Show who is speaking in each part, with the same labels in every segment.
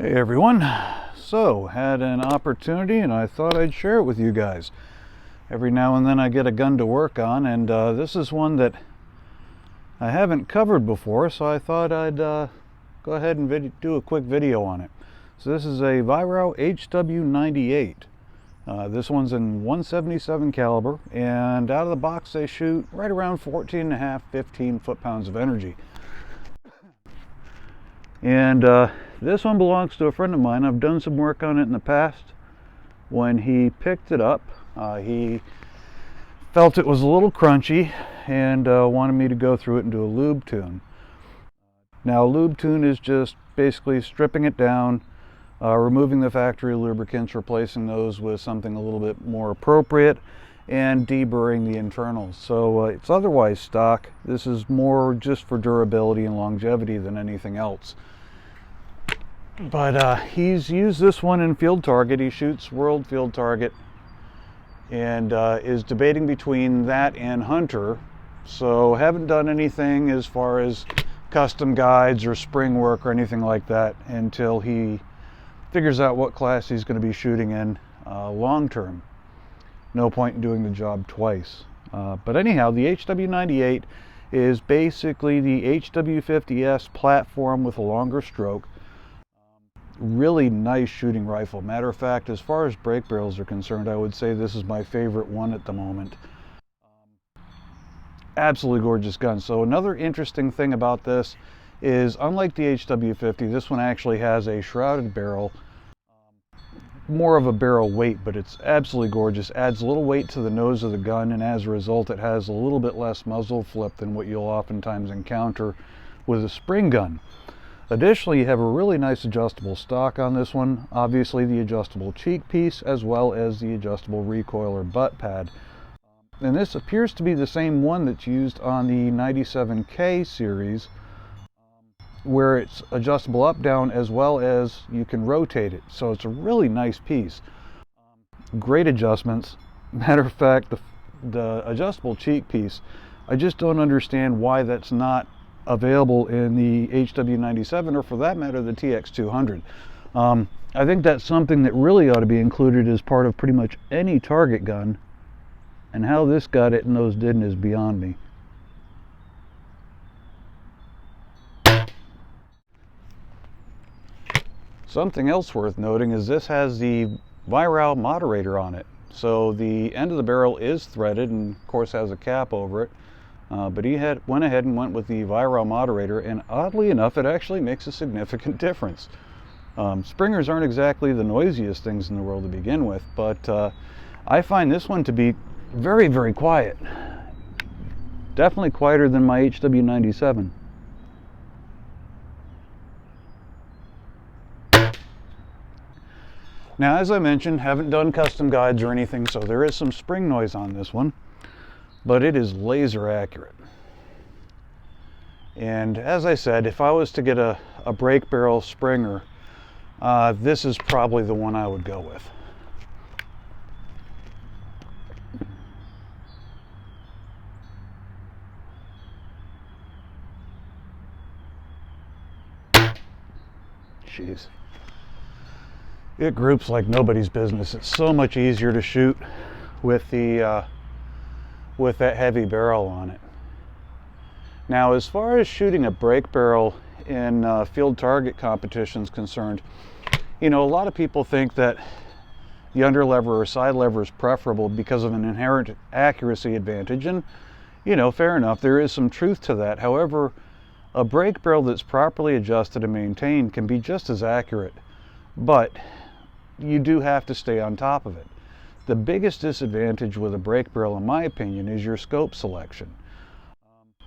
Speaker 1: Hey everyone, so had an opportunity and I thought I'd share it with you guys. Every now and then I get a gun to work on, and this is one that I haven't covered before, so I thought I'd go ahead and do a quick video on it. So this is a Weihrauch HW98. This one's in 177 caliber, and out of the box they shoot right around 14.5, 15 foot-pounds of energy. And this one belongs to a friend of mine. I've done some work on it in the past. When he picked it up, he felt it was a little crunchy and wanted me to go through it and do a lube tune. Now, a lube tune is just basically stripping it down, removing the factory lubricants, replacing those with something a little bit more appropriate, and deburring the internals. So it's otherwise stock. This is more just for durability and longevity than anything else. But he's used this one in field target. He shoots world field target and is debating between that and hunter. So haven't done anything as far as custom guides or spring work or anything like that until he figures out what class he's going to be shooting in long term. No point in doing the job twice. But anyhow, the HW98 is basically the HW50S platform with a longer stroke. Really nice shooting rifle. Matter of fact, as far as break barrels are concerned, I would say this is my favorite one at the moment. Absolutely gorgeous gun. So another interesting thing about this is, unlike the HW50, this one actually has a shrouded barrel. More of a barrel weight, but it's absolutely gorgeous. Adds a little weight to the nose of the gun, and as a result it has a little bit less muzzle flip than what you'll oftentimes encounter with a spring gun. Additionally, you have a really nice adjustable stock on this one. Obviously the adjustable cheek piece as well as the adjustable recoiler butt pad. And this appears to be the same one that's used on the 97K series, where it's adjustable up, down, as well as you can rotate it. So it's a really nice piece. Great adjustments. Matter of fact, the adjustable cheek piece, I just don't understand why that's not available in the HW97, or for that matter the TX200. I think that's something that really ought to be included as part of pretty much any target gun, and how this got it and those didn't is beyond me. Something else worth noting is this has the Weihrauch moderator on it. So the end of the barrel is threaded and of course has a cap over it. But he went ahead and went with the Weihrauch moderator, and oddly enough it actually makes a significant difference. Springers aren't exactly the noisiest things in the world to begin with, but I find this one to be very, very quiet. Definitely quieter than my HW97. Now, as I mentioned, haven't done custom guides or anything, so there is some spring noise on this one, but it is laser accurate. And as I said, if I was to get a break barrel Springer, this is probably the one I would go with. Jeez. It groups like nobody's business. It's so much easier to shoot with the with that heavy barrel on it. Now, as far as shooting a break barrel in field target competitions concerned, you know, a lot of people think that the underlever or side lever is preferable because of an inherent accuracy advantage, and you know, fair enough, there is some truth to that. However, a break barrel that's properly adjusted and maintained can be just as accurate, but you do have to stay on top of it. The biggest disadvantage with a break barrel, in my opinion, is your scope selection.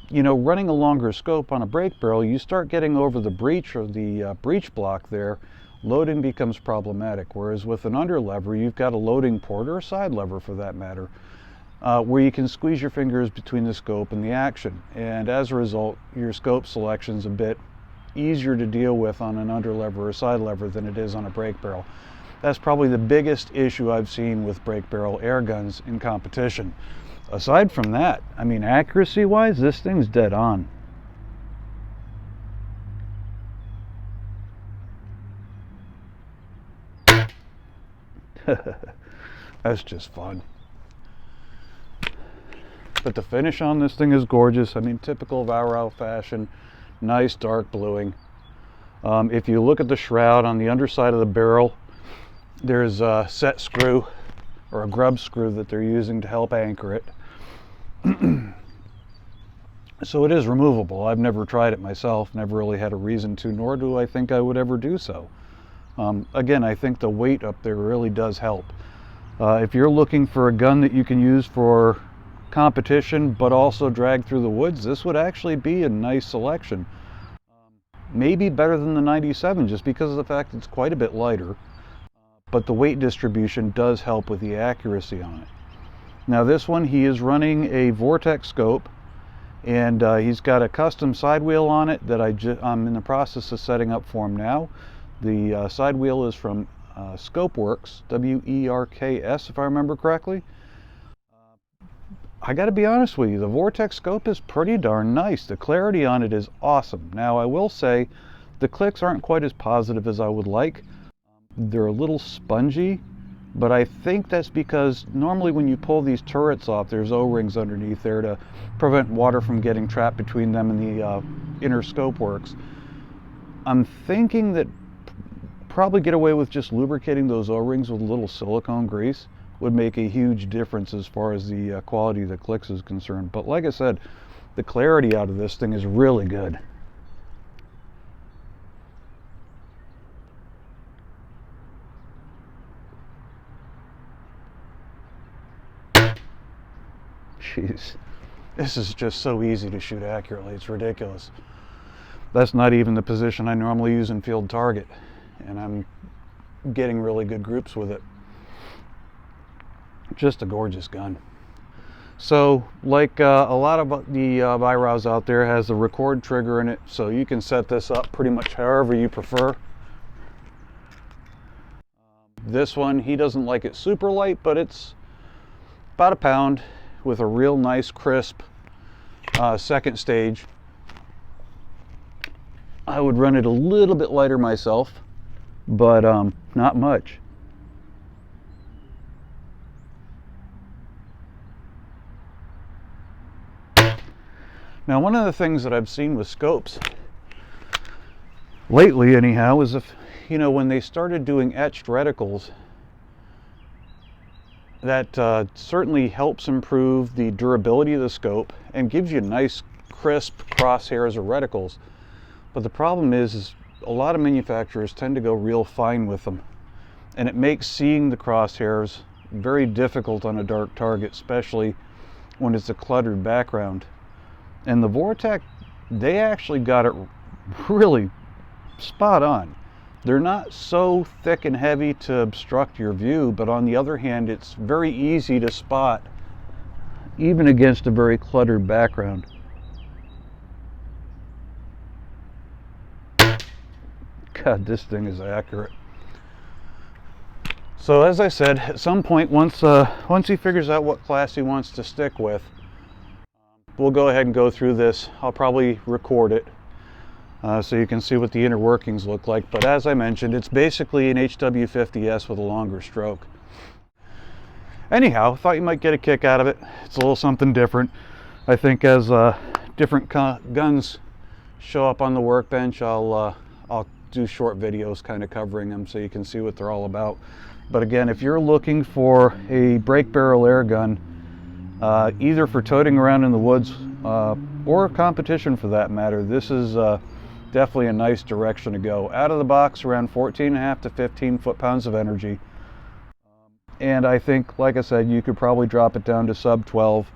Speaker 1: You know, running a longer scope on a break barrel, you start getting over the breech or the breech block there, loading becomes problematic. Whereas with an underlever, you've got a loading port, or a side lever for that matter, where you can squeeze your fingers between the scope and the action. And as a result, your scope selection's a bit easier to deal with on an underlever or side lever than it is on a break barrel. That's probably the biggest issue I've seen with break barrel air guns in competition. Aside from that, I mean, accuracy wise, this thing's dead on. That's just fun. But the finish on this thing is gorgeous. I mean, typical Weihrauch fashion, nice dark bluing. If you look at the shroud on the underside of the barrel, there's a set screw or a grub screw that they're using to help anchor it. So it is removable. I've never tried it myself, never really had a reason to, nor do I think I would ever do so. Again, I think the weight up there really does help. If you're looking for a gun that you can use for competition but also drag through the woods, this would actually be a nice selection. Maybe better than the 97 just because of the fact it's quite a bit lighter, but the weight distribution does help with the accuracy on it. Now this one, he is running a Vortex scope, and he's got a custom side wheel on it that I'm in the process of setting up for him now. The side wheel is from Scopeworks, W-E-R-K-S if I remember correctly. I got to be honest with you, the Vortex scope is pretty darn nice. The clarity on it is awesome. Now I will say the clicks aren't quite as positive as I would like. They're a little spongy, but I think that's because normally when you pull these turrets off, there's O-rings underneath there to prevent water from getting trapped between them and the inner scope works. I'm thinking that probably get away with just lubricating those O-rings with a little silicone grease would make a huge difference as far as the quality of the clicks is concerned. But like I said, the clarity out of this thing is really good. Jeez, this is just so easy to shoot accurately, it's ridiculous. That's not even the position I normally use in field target, and I'm getting really good groups with it. Just a gorgeous gun. So like a lot of the Weihrauchs out there, has a record trigger in it, so you can set this up pretty much however you prefer. This one, he doesn't like it super light, but it's about a pound with a real nice crisp second stage. I would run it a little bit lighter myself, but not much. Now, one of the things that I've seen with scopes lately anyhow is, if you know, when they started doing etched reticles, that certainly helps improve the durability of the scope and gives you nice crisp crosshairs or reticles. But the problem is a lot of manufacturers tend to go real fine with them, and it makes seeing the crosshairs very difficult on a dark target, especially when it's a cluttered background. And the Vortex, they actually got it really spot on. They're not so thick and heavy to obstruct your view, but on the other hand, it's very easy to spot even against a very cluttered background. God, this thing is accurate. So as I said, at some point, once he figures out what class he wants to stick with, we'll go ahead and go through this. I'll probably record it so you can see what the inner workings look like. But as I mentioned, it's basically an HW50S with a longer stroke. Anyhow, thought you might get a kick out of it. It's a little something different. I think as different guns show up on the workbench, I'll do short videos kind of covering them so you can see what they're all about. But again, if you're looking for a break barrel air gun, either for toting around in the woods or competition for that matter, this is definitely a nice direction to go. Out of the box, around 14.5 to 15 foot-pounds of energy. And I think, like I said, you could probably drop it down to sub 12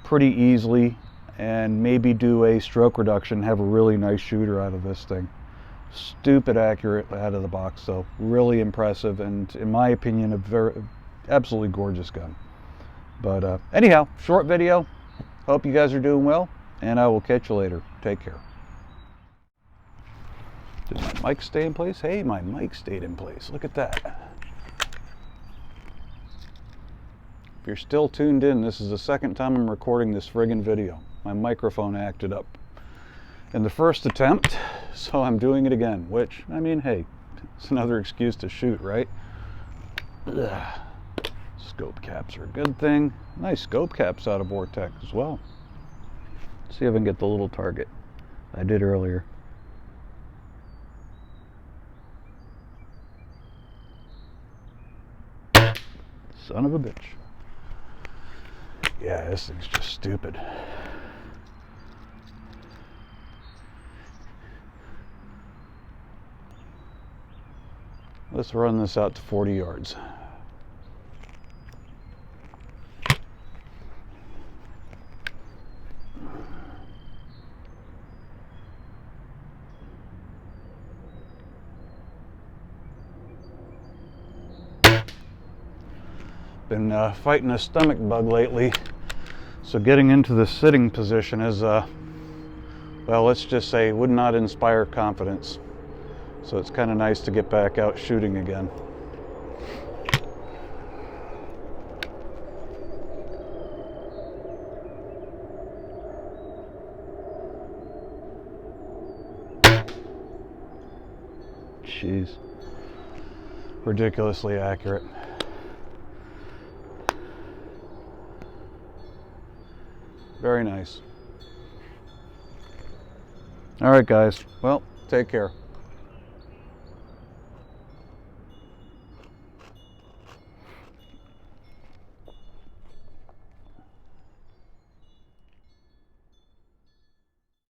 Speaker 1: pretty easily and maybe do a stroke reduction, have a really nice shooter out of this thing. Stupid accurate out of the box, so really impressive, and in my opinion, a very absolutely gorgeous gun. But anyhow, short video. Hope you guys are doing well, and I will catch you later. Take care. Did my mic stay in place? Hey, my mic stayed in place. Look at that. If you're still tuned in, this is the second time I'm recording this friggin' video. My microphone acted up in the first attempt, so I'm doing it again, which, I mean, hey, it's another excuse to shoot, right? Ugh. Scope caps are a good thing. Nice scope caps out of Vortex as well. Let's see if I can get the little target I did earlier. Son of a bitch. Yeah, this thing's just stupid. Let's run this out to 40 yards. Been fighting a stomach bug lately, so getting into the sitting position is, well, let's just say, would not inspire confidence. So it's kind of nice to get back out shooting again. Jeez. Ridiculously accurate. Very nice. All right, guys. Well, take care.